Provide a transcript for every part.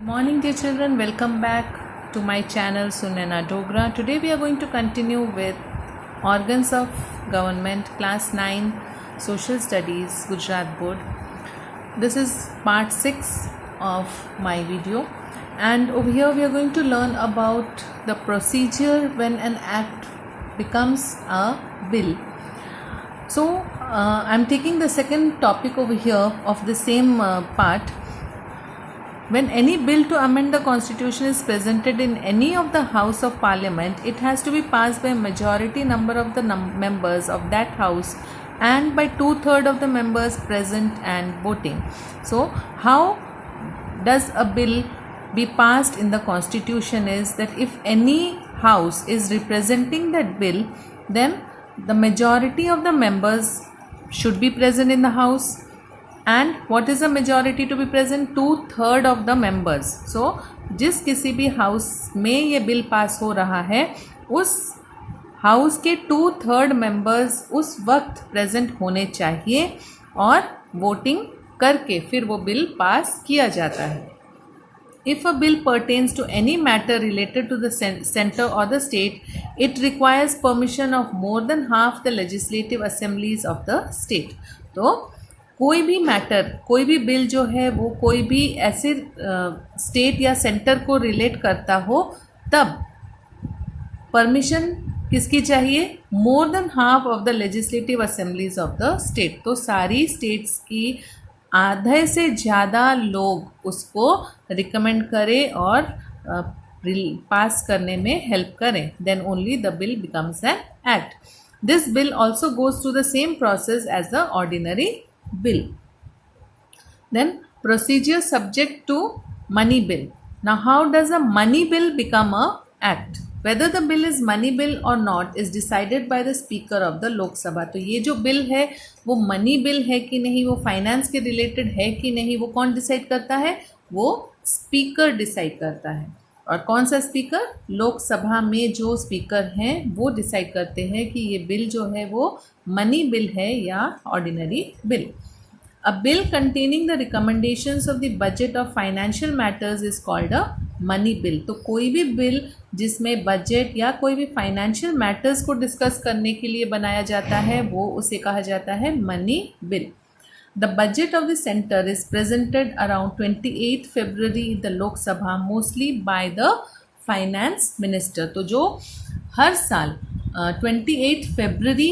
Morning dear children, welcome back to my channel Sunena Dogra. Today we are going to continue with Organs of Government Class 9 Social Studies Gujarat Board. This is part 6 of my video, and over here we are going to learn about the procedure when an act becomes a bill. So I'm taking the second topic over here of the same part. When any bill to amend the constitution is presented in any of the House of Parliament, it has to be passed by a majority number of the members of that house and by 2/3 of the members present and voting. So how does a bill be passed in the constitution is that if any house is representing that bill, then the majority of the members should be present in the house. And what is a majority to be present? 2/3 of the members. So जिस किसी भी house में ये bill pass हो रहा है, उस house के 2/3 मेंबर्स उस वक्त प्रेजेंट होने चाहिए और वोटिंग करके फिर वो बिल पास किया जाता है. If a bill pertains to any matter related to the center or the state, it requires permission of more than half the legislative assemblies of the state. तो कोई भी मैटर, कोई भी बिल जो है वो कोई भी ऐसे स्टेट या सेंटर को रिलेट करता हो, तब परमिशन किसकी चाहिए? More than half of the legislative assemblies of the state. तो सारी स्टेट्स की आधे से ज़्यादा लोग उसको रिकमेंड करें और पास करने में हेल्प करें, then only the bill becomes an act. This bill also goes through the same process as the ordinary bill. Then procedure subject to money bill. Now how does a money bill become a act? Whether the bill is money bill or not is decided by the speaker of the Lok Sabha. तो ये जो bill है वो money bill है कि नहीं, वो finance के रिलेटेड है कि नहीं, वो कौन डिसाइड करता है? वो स्पीकर डिसाइड करता है. और कौन सा स्पीकर? लोकसभा में जो स्पीकर हैं वो डिसाइड करते हैं कि ये बिल जो है वो मनी बिल है या ordinary bill. A bill containing the recommendations of the budget of financial matters is called a money bill. तो कोई भी बिल जिसमें बजट या कोई भी फाइनेंशियल मैटर्स को डिस्कस करने के लिए बनाया जाता है वो उसे कहा जाता है money bill. The budget of the center is presented around 28 February in the Lok Sabha, mostly by the finance minister. तो जो हर साल 28 फरवरी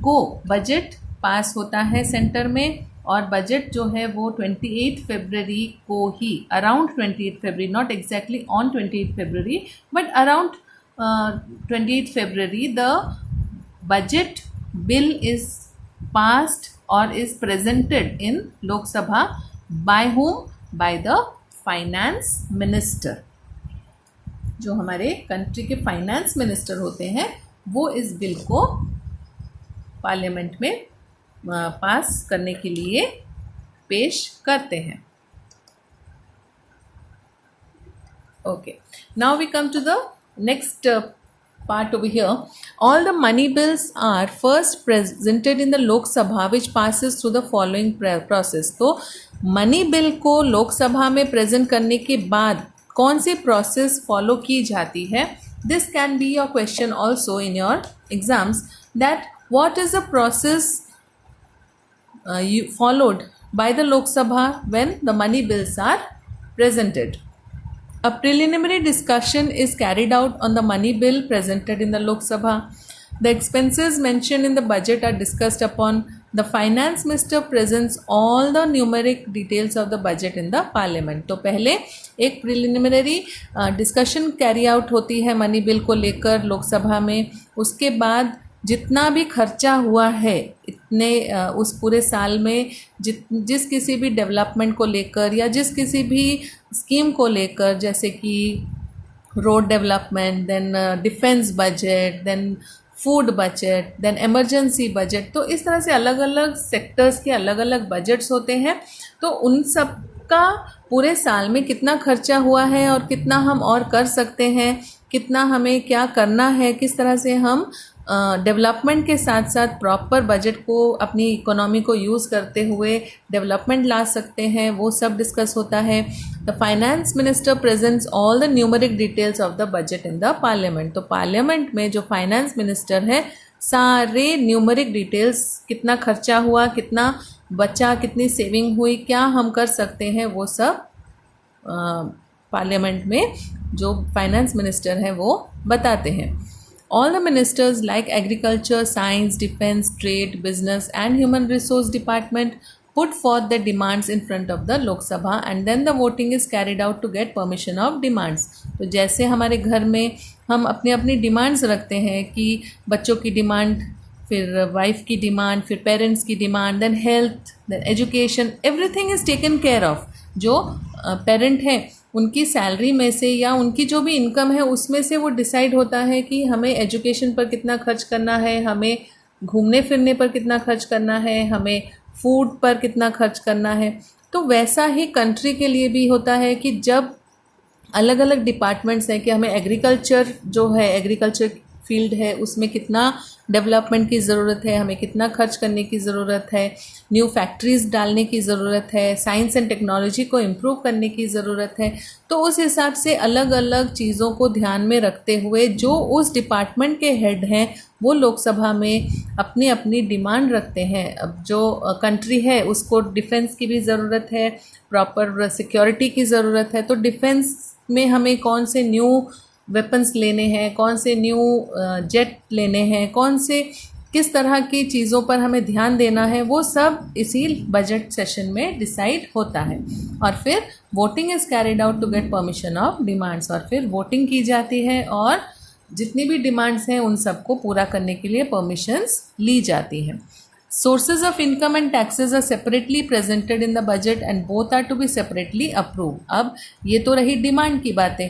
को बजट पास होता है सेंटर में, और बजट जो है वो 28 फरवरी को ही, around 28 February, not exactly on 28 February but around 28 February the budget bill is passed or is presented in Lok Sabha by whom? By the finance minister. जो हमारे कंट्री के फाइनेंस मिनिस्टर होते हैं वो इस बिल को पार्लियामेंट में पास करने के लिए पेश करते हैं. Okay, now we come to the next part over here. All the money bills are first presented in the Lok Sabha, which passes through the following process. तो मनी बिल को लोक सभा में प्रेजेंट करने के बाद कौन सी प्रोसेस फॉलो की जाती है? This can be your question also in your exams, that what is the process followed by the Lok Sabha when the money bills are presented. A preliminary discussion is carried out on the money bill presented in the Lok Sabha. The expenses mentioned in the budget are discussed upon. The finance minister presents all the numeric details of the budget in the parliament. तो पहले एक preliminary discussion carry out होती है money bill को लेकर लोकसभा में. उसके बाद जितना भी खर्चा हुआ है इतने उस पूरे साल में जिस किसी भी डेवलपमेंट को लेकर या जिस किसी भी स्कीम को लेकर, जैसे कि road development, then defence budget, then food budget, then emergency budget, तो इस तरह से अलग अलग सेक्टर्स के अलग अलग बजट्स होते हैं. तो उन सब का पूरे साल में कितना खर्चा हुआ है और कितना हम और कर सकते हैं, कितना हमें क्या करना है, किस तरह से हम डेवलपमेंट के साथ साथ प्रॉपर बजट को अपनी इकोनॉमी को यूज़ करते हुए डेवलपमेंट ला सकते हैं, वो सब डिस्कस होता है। The finance minister presents all the numeric details of the budget in the parliament. तो पार्लियामेंट में जो फाइनेंस मिनिस्टर है सारे न्यूमेरिक डिटेल्स, कितना खर्चा हुआ, कितना बचा, कितनी सेविंग हुई, क्या हम कर सकते हैं, वो सब पार्लियामेंट में जो फाइनेंस मिनिस्टर है वो बताते हैं। All the ministers like agriculture, science, defense, trade, business and human resource department put forth their demands in front of the Lok Sabha and then the voting is carried out to get permission of demands। तो जैसे हमारे घर में हम अपनी अपनी demands रखते हैं कि बच्चों की डिमांड, फिर वाइफ की डिमांड, फिर पेरेंट्स की demand, then health, then education, everything is taken care of. जो पेरेंट हैं उनकी सैलरी में से या उनकी जो भी इनकम है उसमें से वो डिसाइड होता है कि हमें एजुकेशन पर कितना खर्च करना है, हमें घूमने फिरने पर कितना खर्च करना है, हमें फूड पर कितना खर्च करना है। तो वैसा ही कंट्री के लिए भी होता है कि जब अलग अलग डिपार्टमेंट्स हैं कि हमें एग्रीकल्चर जो है, एग्रीकल्चर फील्ड है, उसमें कितना डेवलपमेंट की ज़रूरत है, हमें कितना खर्च करने की ज़रूरत है, न्यू फैक्ट्रीज़ डालने की ज़रूरत है, साइंस एंड टेक्नोलॉजी को इम्प्रूव करने की ज़रूरत है। तो उस हिसाब से अलग अलग चीज़ों को ध्यान में रखते हुए जो उस डिपार्टमेंट के हेड हैं वो लोकसभा में अपनी अपनी डिमांड रखते हैं। अब जो कंट्री है उसको डिफेंस की भी ज़रूरत है, प्रॉपर सिक्योरिटी की ज़रूरत है। तो डिफेंस में हमें कौन से न्यू वेपन्स लेने हैं, कौन से न्यू जेट लेने हैं, कौन से किस तरह की चीज़ों पर हमें ध्यान देना है, वो सब इसी बजट सेशन में डिसाइड होता है। और फिर voting is carried out to get permission of demands. और फिर वोटिंग की जाती है और जितनी भी डिमांड्स हैं उन सबको पूरा करने के लिए परमिशंस ली जाती हैं। Sources of income and taxes are separately presented in the budget and both are to be separately approved। अब ये तो रही डिमांड की बातें।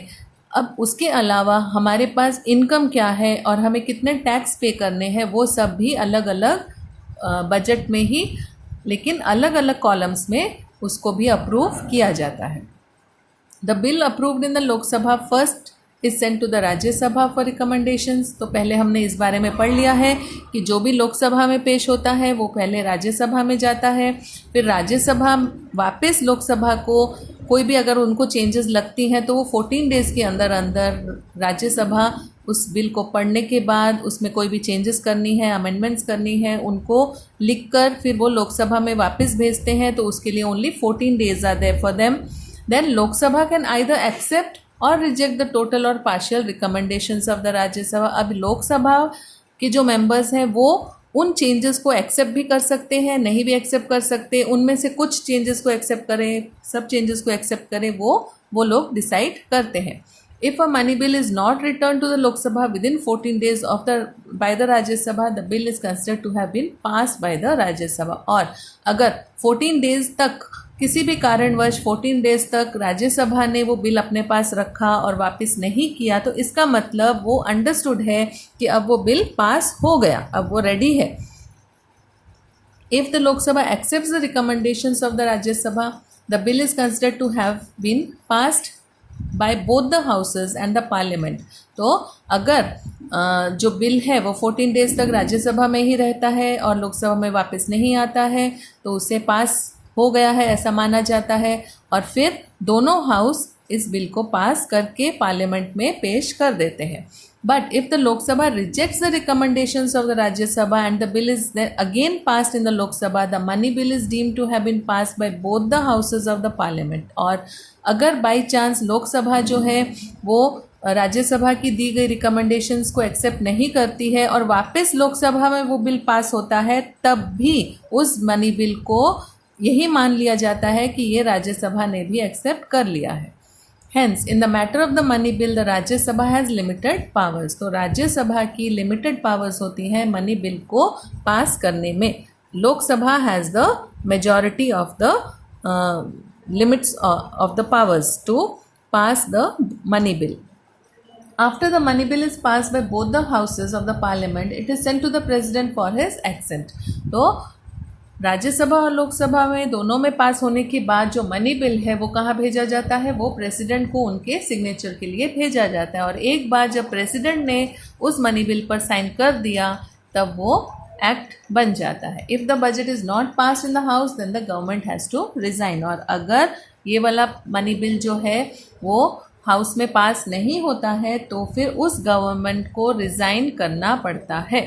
अब उसके अलावा हमारे पास इनकम क्या है और हमें कितने टैक्स पे करने हैं वो सब भी अलग अलग बजट में ही, लेकिन अलग अलग कॉलम्स में उसको भी अप्रूव किया जाता है। The bill approved in the Lok Sabha first is sent to the Rajya Sabha for recommendations. तो पहले हमने इस बारे में पढ़ लिया है कि जो भी लोकसभा में पेश होता है वो पहले राज्यसभा में जाता है, फिर राज्यसभा वापस लोकसभा को कोई भी अगर उनको चेंजेस लगती हैं तो वो 14 डेज़ के अंदर अंदर राज्यसभा उस बिल को पढ़ने के बाद उसमें कोई भी चेंजेस करनी है, अमेंडमेंट्स करनी है, उनको लिखकर फिर वो लोकसभा में वापस भेजते हैं। तो उसके लिए only 14 days are there for them. Then Lok Sabha can either accept or reject the total or partial recommendations of the Rajya Sabha. अब लोकसभा के जो मेंबर्स हैं वो उन चेंजेस को एक्सेप्ट भी कर सकते हैं, नहीं भी एक्सेप्ट कर सकते, उनमें से कुछ चेंजेस को एक्सेप्ट करें, सब चेंजेस को एक्सेप्ट करें, वो लोग डिसाइड करते हैं। If a money bill is not return to the Lok Sabha within 14 days of the by the Rajya Sabha, the bill is considered to have been pass by the Rajya Sabha. और अगर 14 डेज तक किसी भी कारणवश 14 डेज तक राज्यसभा ने वो बिल अपने पास रखा और वापस नहीं किया तो इसका मतलब वो अंडरस्टूड है कि अब वो बिल पास हो गया, अब वो रेडी है। If the Lok Sabha accepts the recommendations of the Rajya Sabha, the bill is considered to have been passed by both the houses and the parliament. तो अगर जो बिल है वो 14 डेज तक राज्यसभा में ही रहता है और लोकसभा में वापस नहीं आता है तो उसे पास हो गया है ऐसा माना जाता है, और फिर दोनों हाउस इस बिल को पास करके पार्लियामेंट में पेश कर देते हैं। But if the Lok Sabha rejects the recommendations of the Rajya Sabha and the bill is again passed in the Lok Sabha, the money bill is deemed to have been passed by both the houses of the parliament. और अगर by chance Lok Sabha जो है वो राज्यसभा की दी गई recommendations को accept नहीं करती है और वापस लोकसभा में वो बिल पास होता है, तब भी उस मनी बिल को यही मान लिया जाता है कि ये राज्यसभा ने भी एक्सेप्ट कर लिया है। Hence in the matter of the money bill the Rajya Sabha has limited powers. तो राज्यसभा की लिमिटेड पावर्स होती हैं मनी बिल को पास करने में। Lok Sabha has the majority of the limits of the powers to pass the money bill. After the money bill is passed by both the houses of the parliament, it is sent to the president for his assent. तो राज्यसभा और लोकसभा में दोनों में पास होने के बाद जो money bill है वो कहाँ भेजा जाता है, वो प्रेसिडेंट को उनके सिग्नेचर के लिए भेजा जाता है। और एक बार जब प्रेसिडेंट ने उस मनी बिल पर साइन कर दिया तब वो एक्ट बन जाता है। If the budget is not pass in the house then the government has to resign. और अगर ये वाला मनी बिल जो है वो हाउस में पास नहीं होता है तो फिर उस गवर्नमेंट को रिज़ाइन करना पड़ता है।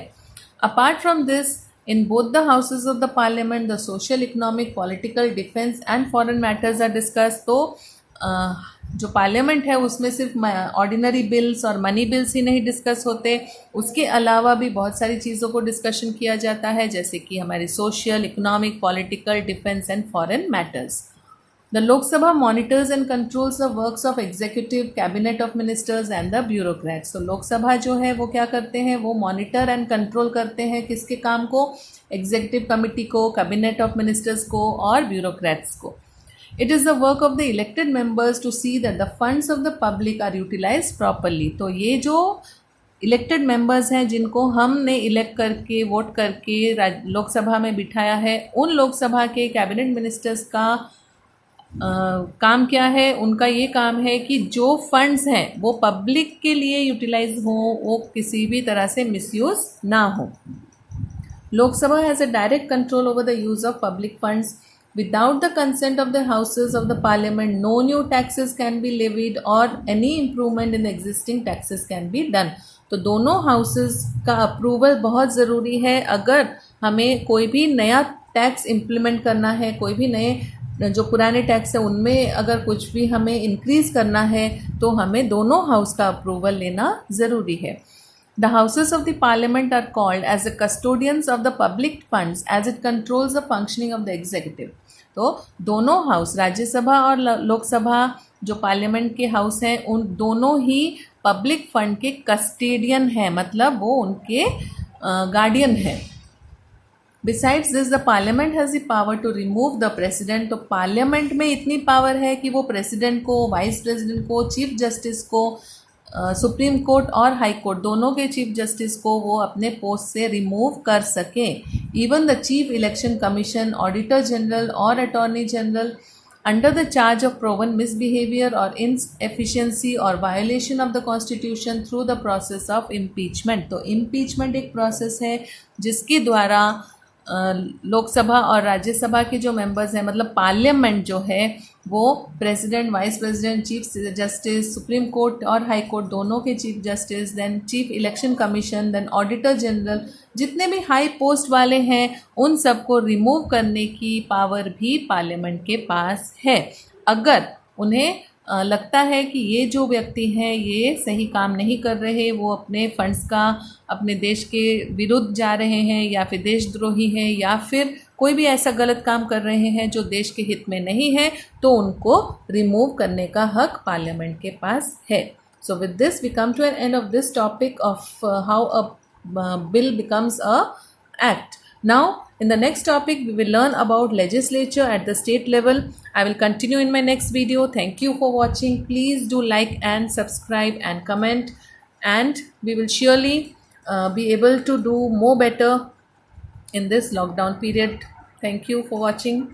Apart from this, in both the houses of the parliament, the social, economic, political, defense and foreign matters are discussed। तो जो पार्लियामेंट है उसमें सिर्फ ऑर्डिनरी बिल्स और मनी बिल्स ही नहीं डिस्कस होते, उसके अलावा भी बहुत सारी चीज़ों को डिस्कशन किया जाता है, जैसे कि हमारी social, economic, political, defence and foreign matters. The Lok Sabha monitors and controls the works of executive, cabinet of ministers and the bureaucrats। तो लोक सभा जो है वो क्या करते हैं, वो मॉनिटर एंड कंट्रोल करते हैं किसके काम को, एग्जीक्यूटिव कमिटी को, कैबिनेट ऑफ मिनिस्टर्स को और ब्यूरोक्रेट्स को। It is the work of the elected members to see that the funds of the public are utilized properly। तो ये जो इलेक्टेड मेंबर्स हैं जिनको हमने इलेक्ट करके वोट करके लोकसभा में बिठाया है, उन लोकसभा के कैबिनेट मिनिस्टर्स का काम क्या है, उनका ये काम है कि जो फंड्स हैं वो पब्लिक के लिए यूटिलाइज हो, वो किसी भी तरह से मिसयूज़ ना हो। Lok Sabha has a direct control over the use of public funds. Without the consent of the houses of the parliament no new taxes can be levied और any improvement in existing taxes can be done. तो दोनों houses का approval बहुत ज़रूरी है। अगर हमें कोई भी नया टैक्स इम्प्लीमेंट करना है, कोई भी नए जो पुराने टैक्स है उनमें अगर कुछ भी हमें इंक्रीज़ करना है तो हमें दोनों हाउस का अप्रूवल लेना ज़रूरी है। The houses of the parliament are called as the custodians of the public funds as it controls the functioning of the executive. तो दोनों हाउस, राज्यसभा और लोकसभा, जो पार्लियामेंट के हाउस हैं, उन दोनों ही पब्लिक फंड के कस्टेडियन हैं, मतलब वो उनके गार्डियन हैं। Besides this the parliament has the power to remove the president. तो पार्लियामेंट में इतनी पावर है कि वो प्रेसिडेंट को, वाइस प्रेसिडेंट को, चीफ जस्टिस को, सुप्रीम कोर्ट और हाई कोर्ट दोनों के चीफ जस्टिस को वो अपने पोस्ट से रिमूव कर सकें। Even the chief election commission, auditor general और attorney general under the charge of proven misbehavior or inefficiency or violation of the constitution through the process of impeachment। तो impeachment एक process है जिसके द्वारा लोकसभा और राज्यसभा के जो मेंबर्स हैं, मतलब पार्लियामेंट जो है वो president, vice president, chief justice, supreme court और हाई कोर्ट दोनों के chief justice, then chief election commission, then auditor general, जितने भी हाई पोस्ट वाले हैं उन सबको रिमूव करने की पावर भी पार्लियामेंट के पास है। अगर उन्हें लगता है कि ये जो व्यक्ति हैं ये सही काम नहीं कर रहे, वो अपने फंड्स का अपने देश के विरुद्ध जा रहे हैं या फिर देशद्रोही हैं या फिर कोई भी ऐसा गलत काम कर रहे हैं जो देश के हित में नहीं है, तो उनको रिमूव करने का हक पार्लियामेंट के पास है। So with this we come to an end of this topic of how a bill becomes a act. Now, in the next topic, we will learn about legislature at the state level. I will continue in my next video. Thank you for watching. Please do like and subscribe and comment. And we will surely be able to do more better in this lockdown period. Thank you for watching.